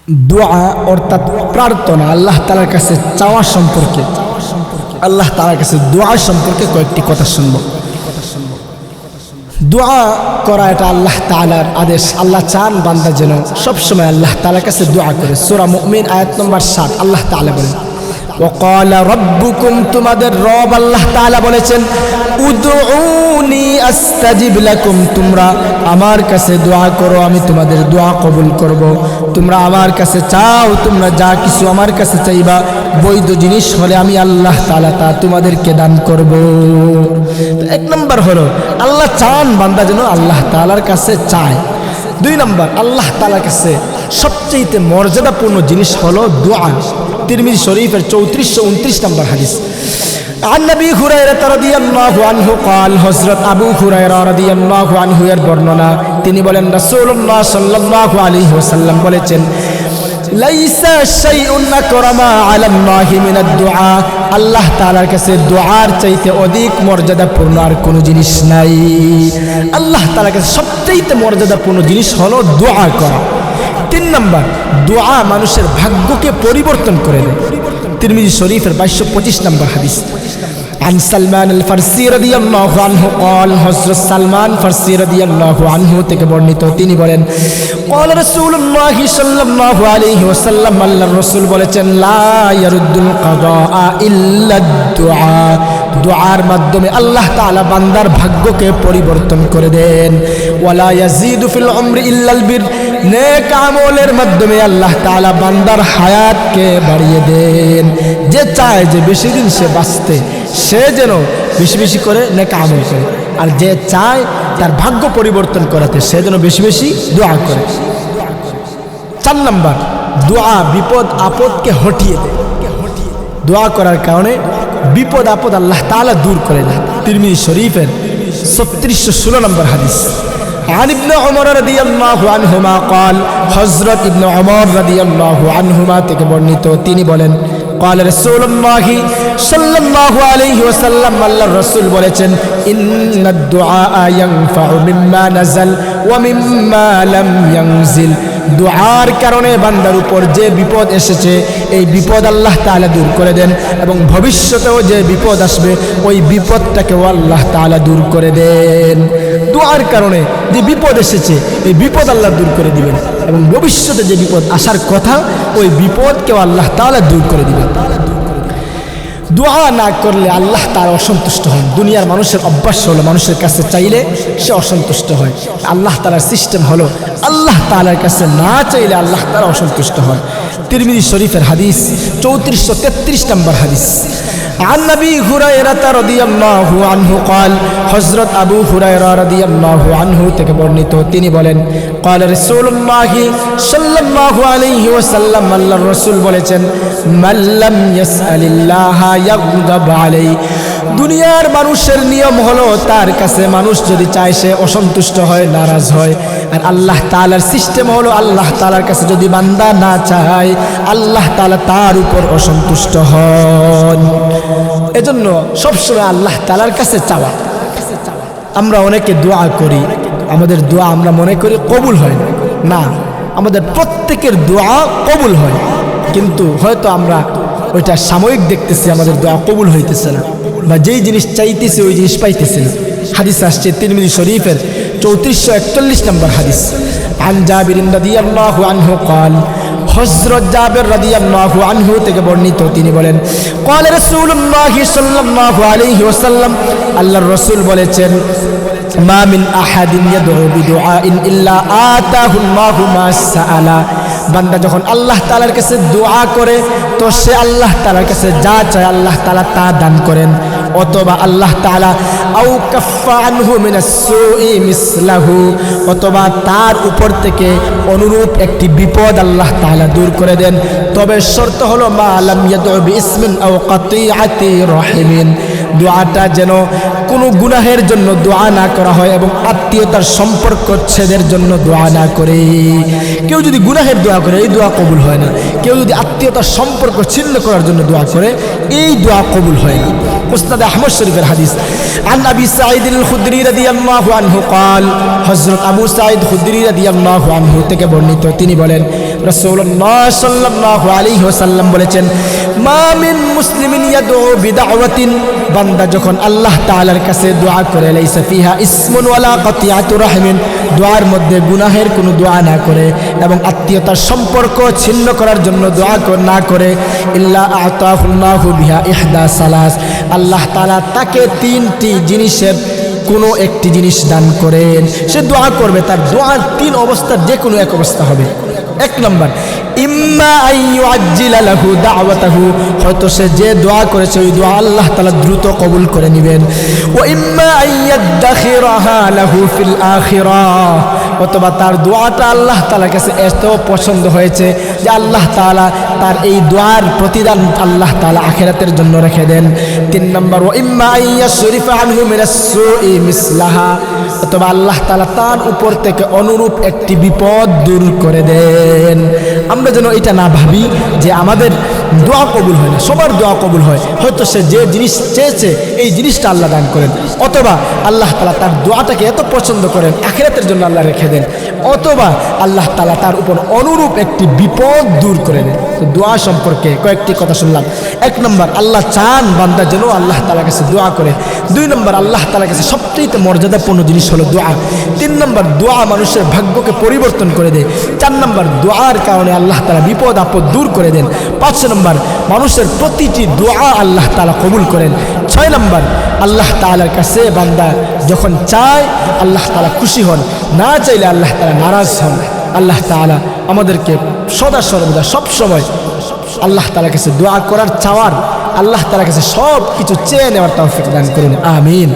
দোয়া অর্থাৎ প্রার্থনা আল্লাহ তাআলার কাছে চাওয়া সম্পর্কে, আল্লাহ তাআলার কাছে দোয়া সম্পর্কে কয়েকটি কথা শুনব। দোয়া করা এটা আল্লাহ তাআলার আদেশ। আল্লাহ চান বান্দা যেন সবসময় আল্লাহ তাআলার কাছে দোয়া করে। সূরা মুমিন আয়াত নম্বর 7 আল্লাহ তাআলা বলেন, ওয়াকালা রাব্বুকুম, তোমাদের রব আল্লাহ তাআলা বলেছেন, উদউনি আস্তাজিব লাকুম, তোমরা আমার কাছে দোয়া করো, আমি তোমাদের দোয়া কবুল করব। তোমরা আমার কাছে চাও, তোমরা যা কিছু আমার কাছে চাইবা বৈধ জিনিস হলে আমি আল্লাহ তাআলা তা তোমাদেরকে দান করব। তো এক নম্বর হলো আল্লাহ চান বান্দা যেন আল্লাহ তাআলার কাছে চায়। দুই নম্বর, আল্লাহ তাআলার কাছে সবচেয়ে মর্যাদাপূর্ণ জিনিস হলো দোয়া। তিরমিজি শরীফের 3429 নম্বর হাদিস। عن أبي هريرة رضي الله عنه قال, হযরত আবু হুরায়রা রাদিয়াল্লাহু আনহু এর বর্ণনা, তিনি বলেন রাসূলুল্লাহ সাল্লাল্লাহু আলাইহি ওয়াসাল্লাম বলেছেন, লাইসা শাইউন আকরামা আলাল্লাহি মিনাদ দুআ, আল্লাহ তাআলার কাছে দোয়ার চাইতে অধিক মর্যাদাপূর্ণ আর কোনো জিনিস নাই। আল্লাহ তাআলার কাছে সবচেয়ে মর্যাদাপূর্ণ জিনিস হলো দোয়া করা। তিন নম্বর, দোয়া মানুষের ভাগ্যকে পরিবর্তন করে দেয়। তিরমিজি শরীফের 2225 নম্বর হাদিস। عن سلمان الفارسي رضي الله عنه قال, হযরত সালমান ফারসি রাদিয়াল্লাহু আনহু থেকে বর্ণিত, তিনি বলেন, قال رسول الله صلى الله عليه وسلم, আল্লাহর রাসূল বলেছেন, লা ইয়ারুদ্দুল কাদা ইল্লা দুআ, দোয়ার মাধ্যমে আল্লাহ তাআলা বান্দার ভাগ্যকে পরিবর্তন করে দেন। ওয়ালা ইয়াজিদু ফিল উমরি ইল্লাল বির, নেক আমলের মাধ্যমে আল্লাহ তাআলা বান্দার হায়াতকে বাড়িয়ে দেন। যে চায় যে বেশি দিন সে বাঁচতে, সে যেন বেশি বেশি করে নেক আমল করে, আর যে চায় তার ভাগ্য পরিবর্তন করাতে সে যেন বেশি বেশি দোয়া করে। 4 নম্বর, দোয়া বিপদ আপদকে হটিয়ে দেয়। দোয়া করার কারণে বিপদ আপদ আল্লাহ তাআলা দূর করে দেন। তিরমিজি শরীফের 3616 নম্বর হাদিস। عن ابن عمر رضي الله عنهما قال, হযরত ইবনে ওমর রাদিয়াল্লাহু আনহুমা থেকে বর্ণিত, তিনি বলেন, قال رسول الله صلى الله عليه وسلم, আল্লাহর রাসূল বলেছেন, ইন্নাদ দুআ ইয়ানফাউ মিম্মা নাযাল ওয়া মিম্মা লাম ইয়ানজিল, দোয়ার কারণে বান্দার উপর যে বিপদ এসেছে এই বিপদ আল্লাহ তাআলা দূর করে দেন, এবং ভবিষ্যতেও যে বিপদ আসবে ওই বিপদটাকেও আল্লাহ তাআলা দূর করে দেন। দোয়ার কারণে যে বিপদ এসেছে এই বিপদ আল্লাহ দূর করে দিবেন, এবং ভবিষ্যতে যে বিপদ আসার কথা ওই বিপদকেও আল্লাহ তাআলা দূর করে দিবেন। দোয়া না করলে আল্লাহ তাআলা অসন্তুষ্ট হন। দুনিয়ার মানুষের অভ্যাস হলো মানুষের কাছে চাইলে সে অসন্তুষ্ট হয়। আল্লাহ তাআলার সিস্টেম হলো আল্লাহ তাআলার কাছে না চাইলে আল্লাহ তাআলা অসন্তুষ্ট হন। তিরমিজি শরীফের হাদিস 3433 নম্বর হাদিস। عن أبي هريرة رضي الله عنه قال, হযরত আবু হুরায়রা রাদিয়াল্লাহু আনহু থেকে বর্ণিত, তিনি বলেন, قال رسول الله صلى الله عليه وسلم, আল্লাহর রাসূল বলেছেন, মান লাম ইয়াসআলিল্লাহ ইয়াগদাব আলাইহি, দুনিয়ার মানুষের নিয়ম হলো তার কাছে মানুষ যদি চায় সে অসন্তুষ্ট হয়, নারাজ হয়, আর আল্লাহ তাআলার সিস্টেম হলো আল্লাহ তাআলার কাছে যদি বান্দা না চায় আল্লাহ তাআলা তার উপর অসন্তুষ্ট হন। এজন্য সবসময় আল্লাহ তাআলার কাছে চাওয়া। আমরা অনেকে দোয়া করি, আমাদের দোয়া আমরা মনে করি কবুল হয় না। আমাদের প্রত্যেকের দোয়া কবুল হয়, কিন্তু হয়তো আমরা ওইটা সাময়িক দেখতেছি, আমাদের দোয়া কবুল হইতেছে না, বা যেই জিনিস চাইতেছি ওই জিনিস পাইতেছি না। হাদিস আসছে তিরমিজি শরীফের 3441 নম্বর হাদিস। عن جابر رضي الله عنه قال, হযরত জাবের রাদিয়াল্লাহু আনহু থেকে বর্ণিত, তিনি বলেন, قال رسول الله صلى الله عليه وسلم, আল্লাহর রাসূল বলেছেন, মা মিন আহাদিন ইয়াদউ বিদুআইন ইল্লা আতাহু আল্লাহু মা সাআলা, বান্দা যখন আল্লাহ তাআলার কাছে দোয়া করে তো সে আল্লাহ তাআলার কাছে যা চায় আল্লাহ তাআলা তা দান করেন, অথবা আল্লাহ তাআলা আও কাফফা আনহু মিনাস সুই মিসলাহু, অথবা তার উপর থেকে অনুরূপ একটি বিপদ আল্লাহ তাআলা দূর করে দেন। তবে শর্ত হলো মা লাম ইয়াদউ বিইসমিন আও কাতিআতি রাহিমিন, দোয়াটা যেন কোনো গুনাহের জন্য দোয়া না করা হয় এবং আত্মীয়তার সম্পর্ক ছেদের জন্য দোয়া না করে। কেউ যদি গুনাহের দোয়া করে এই দোয়া কবুল হয় না, কেউ যদি আত্মীয়তার সম্পর্ক ছিন্ন করার জন্য দোয়া করে এই দোয়া কবুল হয় না। মুসনাদ আহমদ শরীফের হাদিস। عن أبي سعيد الخدري رضي الله عنه قال, হযরত আবু সাঈদ খুদরি রাদিয়াল্লাহু আনহু থেকে বর্ণিত, তিনি বলেন, রাসূলুল্লাহ সাল্লাল্লাহু আলাইহি ওয়াসাল্লাম বলেছেন, মা মিন মুসলিমিন ইয়াদউ বিদাওয়াতিন, বান্দা যখন আল্লাহ তাআলার কাছে দোয়া করে, লাইসা ফিহা ইসমুন ওয়ালা কাতিয়াতু রাহমিন, দোয়ার মধ্যে গুনাহের কোনো দোয়া না করে এবং আত্মীয়তার সম্পর্ক ছিন্ন করার জন্য দোয়া না করে, ইল্লা আতাহুল্লাহু বিহা ইহদা সালাস, আল্লাহ তাআলা তাকে তিনটি জিনিসের কোনো একটি জিনিস দান করেন। সে দোয়া করবে, তার দোয়ার তিন অবস্থার যে কোনো এক অবস্থা হবে। এক নম্বর, ইম্মা আইয়ুআজ্জিলা লাহু দাওয়াতাহু, হয়তো সে যে দোয়া করেছে ওই দোয়া আল্লাহ তাআলা দ্রুত কবুল করে নেবেন। ওয়া ইম্মা আইয়াদখিরাহা লাহু ফিল আখিরাহ, অথবা তার দোয়াটা আল্লাহ তাআলার কাছে এত পছন্দ হয়েছে যে আল্লাহ তাআলা তার এই দোয়ার প্রতিদান আল্লাহ তাআলা আখিরাতের জন্য রেখে দেন। তিন নম্বর, ওয়া ইম্মা আইয়াসরিফা আনহু মিনাস সুই মিসলাহা, অথবা আল্লাহ তাআলা তার উপর থেকে অনুরূপ একটি বিপদ দূর করে দেন। আমরা যেন এটা না ভাবি যে আমাদের দোয়া কবুল হয় না, সবার দোয়া কবুল হয়। হয়তো সে যে জিনিস চেয়েছে এই জিনিসটা আল্লাহ দান করেন, অথবা আল্লাহ তাআলা তার দোয়াটাকে এত পছন্দ করেন আখিরাতের জন্য আল্লাহ রেখে দেন, অথবা আল্লাহ তাআলা তার উপর অনুরূপ একটি বিপদ দূর করে দেন। তো দোয়া সম্পর্কে কয়েকটি কথা শুনলাম। এক নম্বর, আল্লাহ চান বান্দা যেন আল্লাহ তাআলার কাছে দোয়া করে। দুই নম্বর, আল্লাহ তাআলার কাছে সবচেয়ে মর্যাদাপূর্ণ জিনিস হলো দোয়া। তিন নম্বর, দোয়া মানুষের ভাগ্যকে পরিবর্তন করে দেয়। চার নম্বর, দোয়ার কারণে আল্লাহ তাআলা বিপদ আপদ দূর করে দেন। পাঁচ নম্বর, মানুষের প্রতিটি দোয়া আল্লাহ তাআলা কবুল করেন। ছয় নম্বর, আল্লাহ তাআলার কাছে বান্দা যখন চায় আল্লাহ তাআলা খুশি হন, না চাইলে আল্লাহ তাআলা নারাজ হন। আল্লাহ তাআলা আমাদেরকে সদা সর্বদা সবসময় আল্লাহ তাআলার কাছে দোয়া করার, চাওয়ার, আল্লাহ তাআলার কাছে সব কিছু চেয়ে নেওয়ার তৌফিক দান করুন। আমিন।